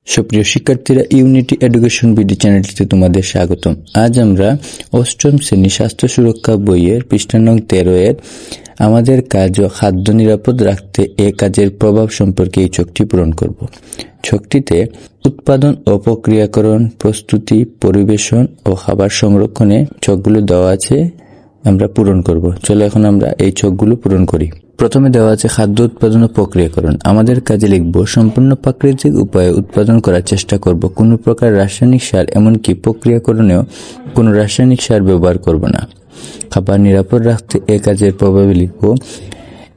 সুপ্রিয় শিক্ষার্থীরা, unity education BD চ্যানেলটিতে তোমাদের স্বাগতম। আজ আমরা অষ্টম শ্রেণী স্বাস্থ্য সুরক্ষা বইয়ের পৃষ্ঠা নং 13 এর আমাদের কাজ ও খাদ্য নিরাপদ রাখতে এ কাজের প্রভাব সম্পর্কে এই ছকটি পূরণ করব। ছকটিতে উৎপাদন ও প্রক্রিয়াকরণ, প্রস্তুতি, পরিবেশন ও খাবার সংরক্ষণে ছকগুলো দেওয়া আছে, আমরা পূরণ করব। চলো এখন আমরা এই ছকগুলো পূরণ করি। প্রথমে দেওয়া আছে খাদ্য উৎপাদন ও প্রক্রিয়াকরণ। আমাদের কাজে লিখব সম্পূর্ণ প্রাকৃতিক উপায়ে উৎপাদন করার চেষ্টা করব। কোনো প্রকার রাসায়নিক সার এমনকি প্রক্রিয়াকরণেও কোনো রাসায়নিক সার ব্যবহার করব না। খাবার নিরাপদ রাখতে এ কাজের প্রভাবে লিখব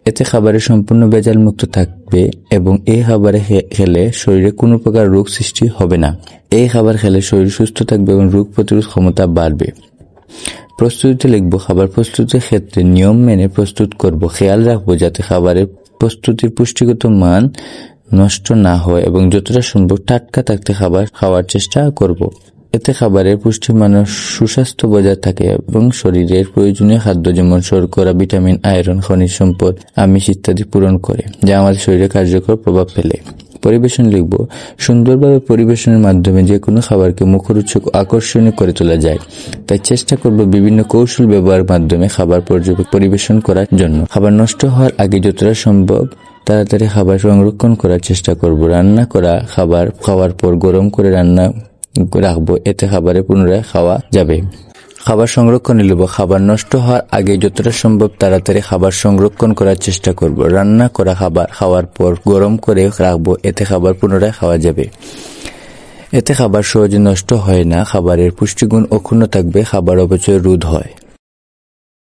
এতে খাবারে সম্পূর্ণ ভেজাল মুক্ত থাকবে এবং এই খাবারে খেলে শরীরে কোনো প্রকার রোগ সৃষ্টি হবে না। এই খাবার খেলে শরীর সুস্থ থাকবে এবং রোগ প্রতিরোধ ক্ষমতা বাড়বে। প্রস্তুতিতে লিখব খাবার প্রস্তুতির ক্ষেত্রে নিয়ম মেনে প্রস্তুত করব। খেয়াল রাখবো যাতে খাবারের প্রস্তুতির পুষ্টিগত মান নষ্ট না হয় এবং যতটা সম্ভব টাটকা থাকতে খাবার খাওয়ার চেষ্টা করব। এতে খাবারের পুষ্টিমান ও সুস্বাস্থ্য বজায় থাকে এবং শরীরের প্রয়োজনীয় খাদ্য যেমন শর্করা, ভিটামিন, আয়রন, খনিজ সম্পদ, আমিষ ইত্যাদি পূরণ করে, যা আমাদের শরীরে কার্যকর প্রভাব ফেলে। পরিবেশন লিখব সুন্দরভাবে পরিবেশনের মাধ্যমে যে কোনো খাবারকে মুখরোচক ও আকর্ষণীয় করে তোলা যায়, তাই চেষ্টা করব বিভিন্ন কৌশল ব্যবহারের মাধ্যমে খাবার পরিবেশন করার জন্য। খাবার নষ্ট হওয়ার আগে যতটা সম্ভব তাড়াতাড়ি খাবার সংরক্ষণ করার চেষ্টা করব। রান্না করা খাবার খাওয়ার পর গরম করে রান্না রাখবো, এতে খাবারে পুনরায় খাওয়া যাবে। খাবার সংরক্ষণ লিখব খাবার নষ্ট হওয়ার আগে যতটা সম্ভব তাড়াতাড়ি খাবার সংরক্ষণ করার চেষ্টা করব। রান্না করা খাবার খাওয়ার পর গরম করে রাখবো, এতে খাবার পুনরায় খাওয়া যাবে। এতে খাবার সহজে নষ্ট হয় না, খাবারের পুষ্টিগুণ অক্ষুণ্ণ থাকবে, খাবার অপচয় রোধ হয়।